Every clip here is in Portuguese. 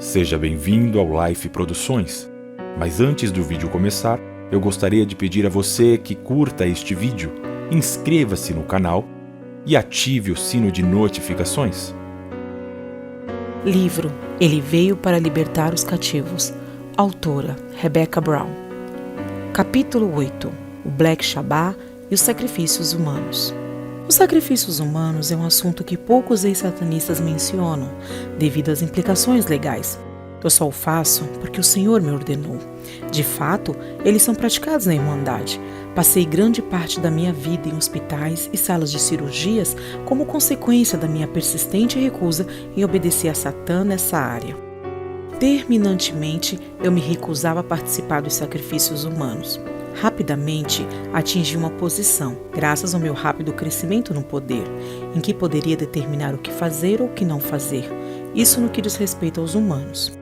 Seja bem-vindo ao Life Produções. Mas antes do vídeo começar, eu gostaria de pedir a você que curta este vídeo, inscreva-se no canal e ative o sino de notificações. Livro Ele Veio para Libertar os Cativos. Autora Rebecca Brown. Capítulo 8. O Black Shabbat e os sacrifícios humanos. Os sacrifícios humanos é um assunto que poucos ex-satanistas mencionam, devido às implicações legais. Eu só o faço porque o Senhor me ordenou. De fato, eles são praticados na Irmandade. Passei grande parte da minha vida em hospitais e salas de cirurgias como consequência da minha persistente recusa em obedecer a Satã nessa área. Terminantemente, eu me recusava a participar dos sacrifícios humanos. Rapidamente, atingi uma posição, graças ao meu rápido crescimento no poder, em que poderia determinar o que fazer ou o que não fazer, isso no que diz respeito aos humanos.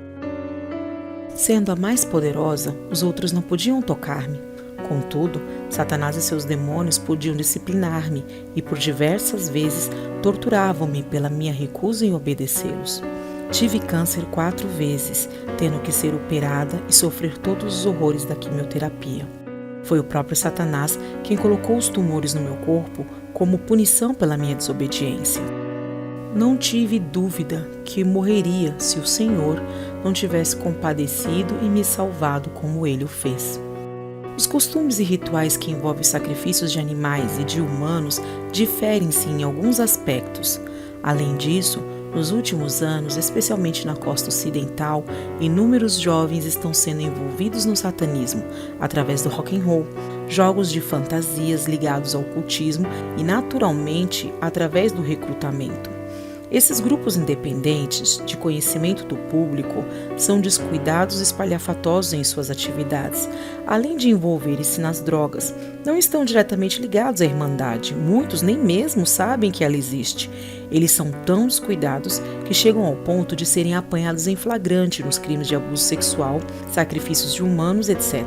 Sendo a mais poderosa, os outros não podiam tocar-me. Contudo, Satanás e seus demônios podiam disciplinar-me e por diversas vezes torturavam-me pela minha recusa em obedecê-los. Tive câncer 4 vezes, tendo que ser operada e sofrer todos os horrores da quimioterapia. Foi o próprio Satanás quem colocou os tumores no meu corpo como punição pela minha desobediência. Não tive dúvida que morreria se o Senhor não tivesse compadecido e me salvado como Ele o fez. Os costumes e rituais que envolvem sacrifícios de animais e de humanos diferem-se em alguns aspectos. Além disso, nos últimos anos, especialmente na costa ocidental, inúmeros jovens estão sendo envolvidos no satanismo através do rock and roll, jogos de fantasias ligados ao ocultismo e, naturalmente, através do recrutamento. Esses grupos independentes, de conhecimento do público, são descuidados e espalhafatosos em suas atividades, além de envolverem-se nas drogas. Não estão diretamente ligados à Irmandade, muitos nem mesmo sabem que ela existe. Eles são tão descuidados que chegam ao ponto de serem apanhados em flagrante nos crimes de abuso sexual, sacrifícios de humanos, etc.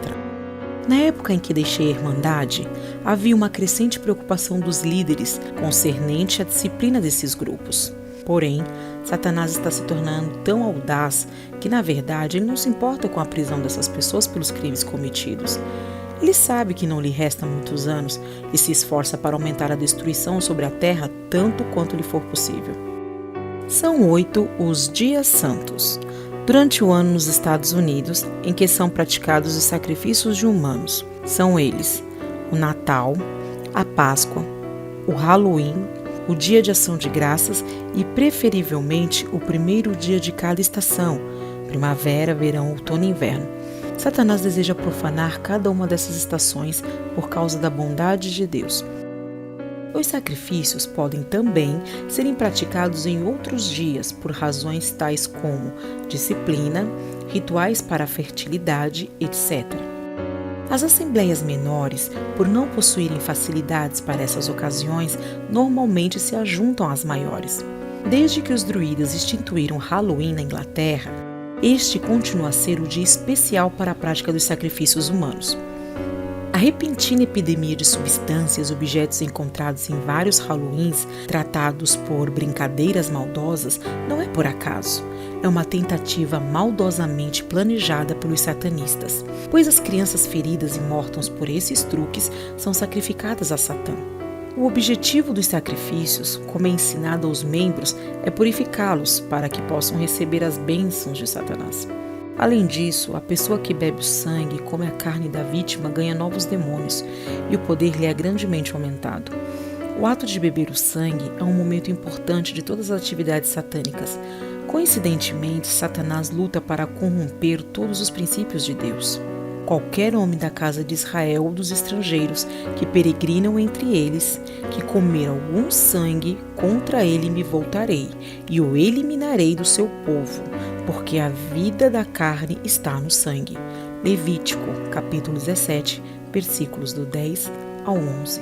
Na época em que deixei a Irmandade, havia uma crescente preocupação dos líderes concernente à disciplina desses grupos. Porém, Satanás está se tornando tão audaz que, na verdade, ele não se importa com a prisão dessas pessoas pelos crimes cometidos. Ele sabe que não lhe resta muitos anos e se esforça para aumentar a destruição sobre a terra tanto quanto lhe for possível. São 8 os dias santos, durante o ano nos Estados Unidos, em que são praticados os sacrifícios de humanos. São eles: o Natal, a Páscoa, o Halloween, o Dia de Ação de Graças e, preferivelmente, o primeiro dia de cada estação, primavera, verão, outono e inverno. Satanás deseja profanar cada uma dessas estações por causa da bondade de Deus. Os sacrifícios podem também serem praticados em outros dias por razões tais como disciplina, rituais para a fertilidade, etc. As assembleias menores, por não possuírem facilidades para essas ocasiões, normalmente se ajuntam às maiores. Desde que os druidas instituíram Halloween na Inglaterra, este continua a ser o dia especial para a prática dos sacrifícios humanos. A repentina epidemia de substâncias e objetos encontrados em vários Halloweens, tratados por brincadeiras maldosas, não é por acaso. É uma tentativa maldosamente planejada pelos satanistas, pois as crianças feridas e mortas por esses truques são sacrificadas a Satã. O objetivo dos sacrifícios, como é ensinado aos membros, é purificá-los para que possam receber as bênçãos de Satanás. Além disso, a pessoa que bebe o sangue e come a carne da vítima ganha novos demônios e o poder lhe é grandemente aumentado. O ato de beber o sangue é um momento importante de todas as atividades satânicas. Coincidentemente, Satanás luta para corromper todos os princípios de Deus. Qualquer homem da casa de Israel ou dos estrangeiros que peregrinam entre eles, que comer algum sangue, contra ele me voltarei e o eliminarei do seu povo, porque a vida da carne está no sangue. Levítico, capítulo 17, versículos do 10 ao 11.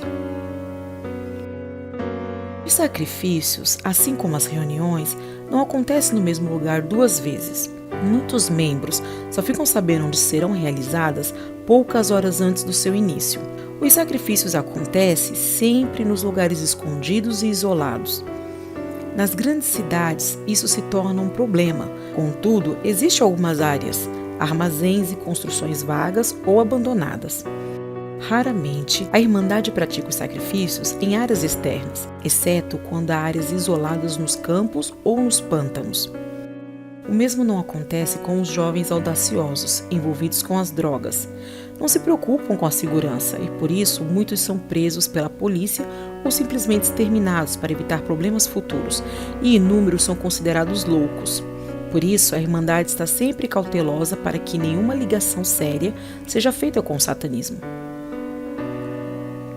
Os sacrifícios, assim como as reuniões, não acontecem no mesmo lugar 2 vezes. Muitos membros só ficam sabendo onde serão realizadas poucas horas antes do seu início. Os sacrifícios acontecem sempre nos lugares escondidos e isolados. Nas grandes cidades, isso se torna um problema. Contudo, existem algumas áreas, armazéns e construções vagas ou abandonadas. Raramente, a Irmandade pratica os sacrifícios em áreas externas, exceto quando há áreas isoladas nos campos ou nos pântanos. O mesmo não acontece com os jovens audaciosos, envolvidos com as drogas. Não se preocupam com a segurança e, por isso, muitos são presos pela polícia ou simplesmente exterminados para evitar problemas futuros, e inúmeros são considerados loucos. Por isso, a Irmandade está sempre cautelosa para que nenhuma ligação séria seja feita com o satanismo.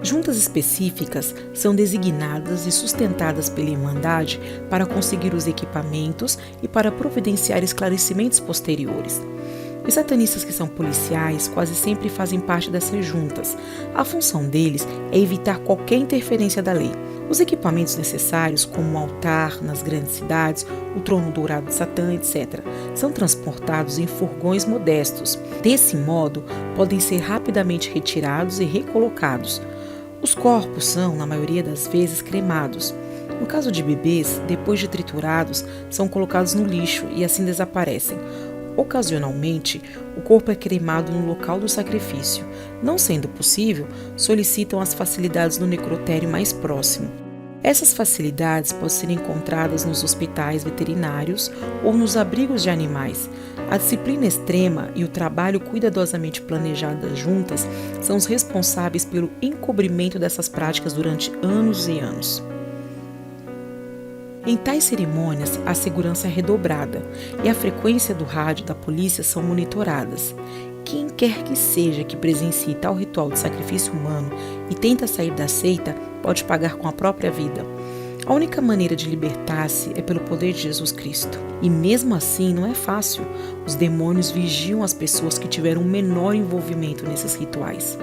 Juntas específicas são designadas e sustentadas pela Irmandade para conseguir os equipamentos e para providenciar esclarecimentos posteriores. Os satanistas que são policiais quase sempre fazem parte dessas juntas. A função deles é evitar qualquer interferência da lei. Os equipamentos necessários, como o altar nas grandes cidades, o trono dourado de Satã, etc., são transportados em furgões modestos. Desse modo, podem ser rapidamente retirados e recolocados. Os corpos são, na maioria das vezes, cremados. No caso de bebês, depois de triturados, são colocados no lixo e assim desaparecem. Ocasionalmente, o corpo é cremado no local do sacrifício. Não sendo possível, solicitam as facilidades do necrotério mais próximo. Essas facilidades podem ser encontradas nos hospitais veterinários ou nos abrigos de animais. A disciplina extrema e o trabalho cuidadosamente planejado das juntas são os responsáveis pelo encobrimento dessas práticas durante anos e anos. Em tais cerimônias, a segurança é redobrada e a frequência do rádio da polícia são monitoradas. Quem quer que seja que presencie tal ritual de sacrifício humano e tenta sair da seita pode pagar com a própria vida. A única maneira de libertar-se é pelo poder de Jesus Cristo. E mesmo assim não é fácil. Os demônios vigiam as pessoas que tiveram um menor envolvimento nesses rituais.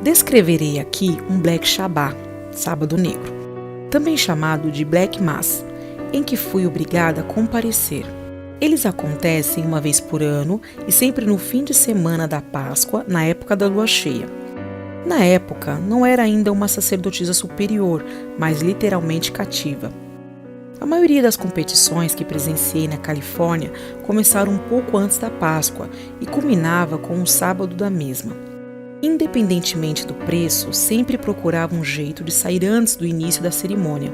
Descreverei aqui um Black Shabbat, Sábado Negro, também chamado de Black Mass, em que fui obrigada a comparecer. Eles acontecem uma vez por ano e sempre no fim de semana da Páscoa, na época da lua cheia. Na época, não era ainda uma sacerdotisa superior, mas literalmente cativa. A maioria das competições que presenciei na Califórnia começaram um pouco antes da Páscoa e culminava com o sábado da mesma. Independentemente do preço, sempre procurava um jeito de sair antes do início da cerimônia.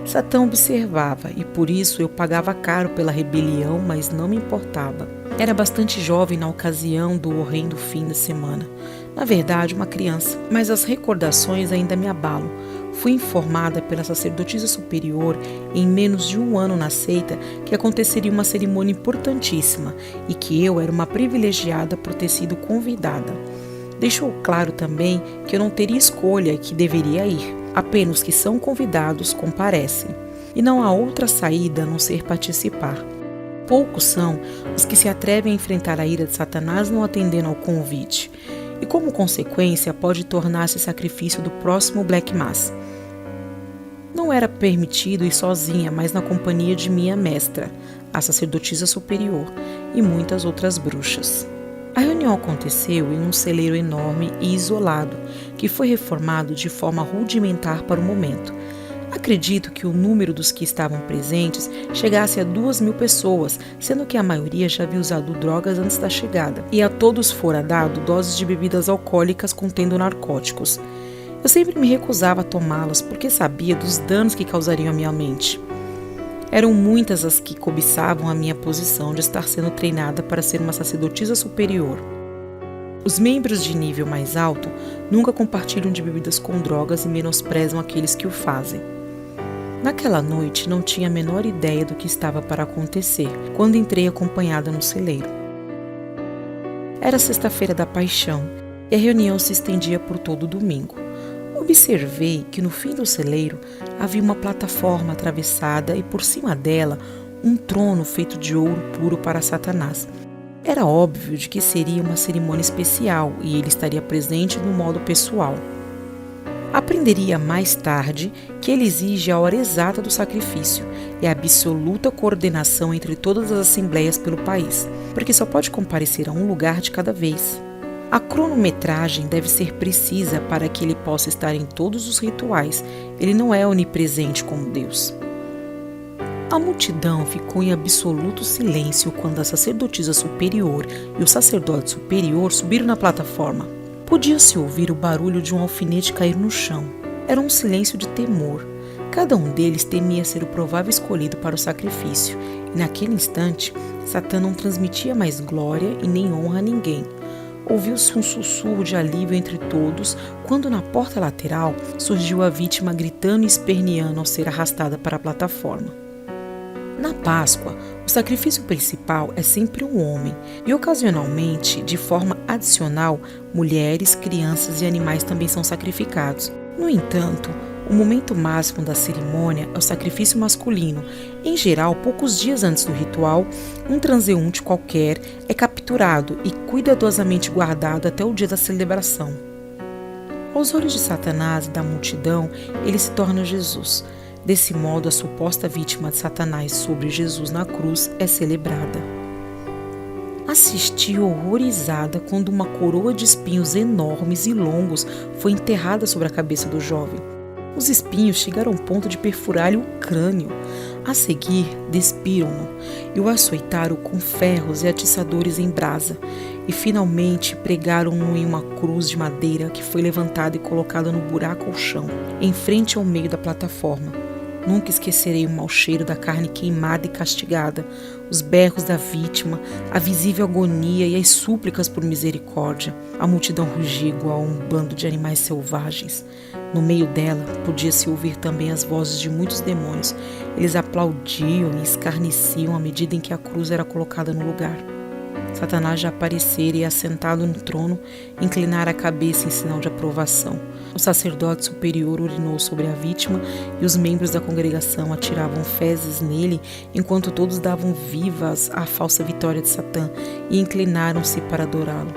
Satã observava e por isso eu pagava caro pela rebelião, mas não me importava. Era bastante jovem na ocasião do horrendo fim de semana. Na verdade, uma criança, mas as recordações ainda me abalam. Fui informada pela sacerdotisa superior, em menos de um ano na seita, que aconteceria uma cerimônia importantíssima e que eu era uma privilegiada por ter sido convidada. Deixou claro também que eu não teria escolha e que deveria ir. Apenas os que são convidados comparecem. E não há outra saída a não ser participar. Poucos são os que se atrevem a enfrentar a ira de Satanás não atendendo ao convite. E como consequência pode tornar-se sacrifício do próximo Black Mass. Não era permitido ir sozinha, mas na companhia de minha mestra, a sacerdotisa superior, e muitas outras bruxas. A reunião aconteceu em um celeiro enorme e isolado, que foi reformado de forma rudimentar para o momento. Acredito que o número dos que estavam presentes chegasse a 2.000 pessoas, sendo que a maioria já havia usado drogas antes da chegada, e a todos fora dado doses de bebidas alcoólicas contendo narcóticos. Eu sempre me recusava a tomá-las porque sabia dos danos que causariam à minha mente. Eram muitas as que cobiçavam a minha posição de estar sendo treinada para ser uma sacerdotisa superior. Os membros de nível mais alto nunca compartilham de bebidas com drogas e menosprezam aqueles que o fazem. Naquela noite não tinha a menor ideia do que estava para acontecer quando entrei acompanhada no celeiro. Era sexta-feira da Paixão e a reunião se estendia por todo o domingo. Observei que no fim do celeiro havia uma plataforma atravessada e por cima dela um trono feito de ouro puro para Satanás. Era óbvio de que seria uma cerimônia especial e ele estaria presente no modo pessoal. Aprenderia mais tarde que ele exige a hora exata do sacrifício e a absoluta coordenação entre todas as assembleias pelo país, porque só pode comparecer a um lugar de cada vez. A cronometragem deve ser precisa para que ele possa estar em todos os rituais. Ele não é onipresente como Deus. A multidão ficou em absoluto silêncio quando a sacerdotisa superior e o sacerdote superior subiram na plataforma. Podia-se ouvir o barulho de um alfinete cair no chão. Era um silêncio de temor. Cada um deles temia ser o provável escolhido para o sacrifício, e naquele instante, Satã não transmitia mais glória e nem honra a ninguém. Ouviu-se um sussurro de alívio entre todos, quando na porta lateral surgiu a vítima gritando e esperneando ao ser arrastada para a plataforma. Na Páscoa, o sacrifício principal é sempre um homem e, ocasionalmente, de forma adicional, mulheres, crianças e animais também são sacrificados. No entanto, o momento máximo da cerimônia é o sacrifício masculino. Em geral, poucos dias antes do ritual, um transeunte qualquer é capturado e cuidadosamente guardado até o dia da celebração. Aos olhos de Satanás e da multidão, ele se torna Jesus. Desse modo, a suposta vítima de Satanás sobre Jesus na cruz é celebrada. Assisti horrorizada quando uma coroa de espinhos enormes e longos foi enterrada sobre a cabeça do jovem. Os espinhos chegaram ao ponto de perfurar-lhe o crânio. A seguir, despiram-no e o açoitaram com ferros e atiçadores em brasa, e finalmente pregaram-no em uma cruz de madeira que foi levantada e colocada no buraco ao chão, em frente ao meio da plataforma. Nunca esquecerei o mau cheiro da carne queimada e castigada, os berros da vítima, a visível agonia e as súplicas por misericórdia. A multidão rugia igual a um bando de animais selvagens. No meio dela, podia-se ouvir também as vozes de muitos demônios. Eles aplaudiam e escarneciam à medida em que a cruz era colocada no lugar. Satanás já aparecera e, assentado no trono, inclinara a cabeça em sinal de aprovação. O sacerdote superior urinou sobre a vítima e os membros da congregação atiravam fezes nele, enquanto todos davam vivas à falsa vitória de Satã e inclinaram-se para adorá-lo.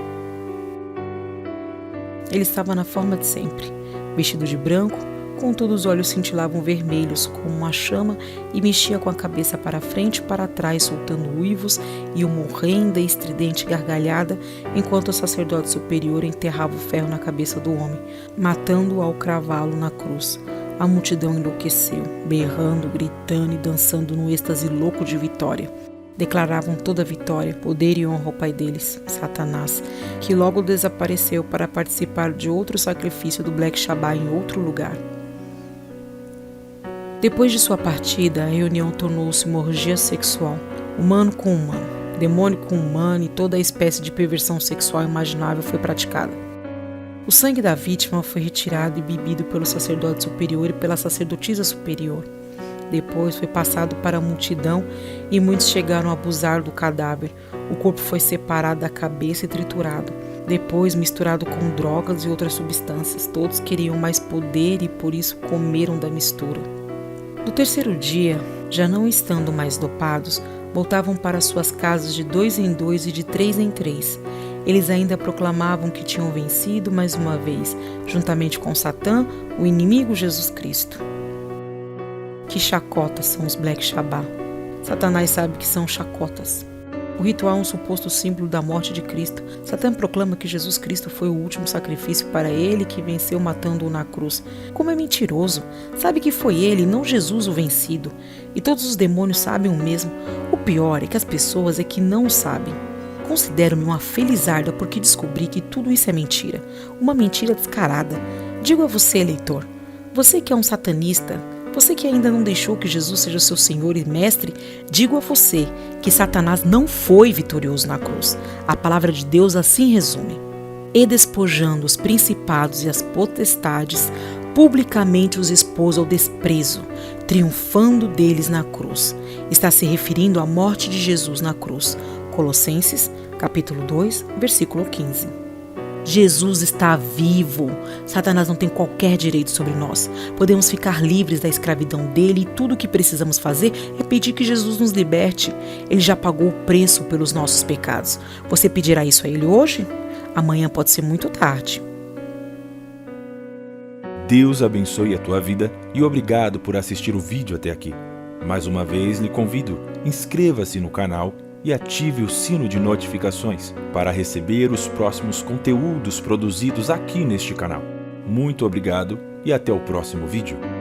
Ele estava na forma de sempre, vestido de branco, contudo os olhos cintilavam vermelhos como uma chama e mexia com a cabeça para frente e para trás, soltando uivos e uma horrenda e estridente gargalhada, enquanto o sacerdote superior enterrava o ferro na cabeça do homem, matando-o ao cravá-lo na cruz. A multidão enlouqueceu, berrando, gritando e dançando num êxtase louco de vitória. Declaravam toda a vitória, poder e honra ao pai deles, Satanás, que logo desapareceu para participar de outro sacrifício do Black Shabbat em outro lugar. Depois de sua partida, a reunião tornou-se uma orgia sexual, humano com humano, demônio com humano, e toda a espécie de perversão sexual imaginável foi praticada. O sangue da vítima foi retirado e bebido pelo sacerdote superior e pela sacerdotisa superior. Depois foi passado para a multidão e muitos chegaram a abusar do cadáver. O corpo foi separado da cabeça e triturado. Depois misturado com drogas e outras substâncias. Todos queriam mais poder e por isso comeram da mistura. No terceiro dia, já não estando mais dopados, voltavam para suas casas de 2 em 2 e de 3 em 3. Eles ainda proclamavam que tinham vencido mais uma vez, juntamente com Satã, o inimigo Jesus Cristo. Que chacotas são os Black Shabbat? Satanás sabe que são chacotas. O ritual é um suposto símbolo da morte de Cristo. Satã proclama que Jesus Cristo foi o último sacrifício para ele, que venceu matando-o na cruz. Como é mentiroso! Sabe que foi ele, não Jesus, o vencido. E todos os demônios sabem o mesmo. O pior é que as pessoas é que não o sabem. Considero-me uma felizarda porque descobri que tudo isso é mentira. Uma mentira descarada. Digo a você, leitor, você que é um satanista, você que ainda não deixou que Jesus seja seu Senhor e Mestre, digo a você que Satanás não foi vitorioso na cruz. A palavra de Deus assim resume: e despojando os principados e as potestades, publicamente os expôs ao desprezo, triunfando deles na cruz. Está se referindo à morte de Jesus na cruz. Colossenses, capítulo 2, versículo 15. Jesus está vivo. Satanás não tem qualquer direito sobre nós. Podemos ficar livres da escravidão dele e tudo o que precisamos fazer é pedir que Jesus nos liberte. Ele já pagou o preço pelos nossos pecados. Você pedirá isso a ele hoje? Amanhã pode ser muito tarde. Deus abençoe a tua vida e obrigado por assistir o vídeo até aqui. Mais uma vez lhe convido, inscreva-se no canal e ative o sino de notificações para receber os próximos conteúdos produzidos aqui neste canal. Muito obrigado e até o próximo vídeo.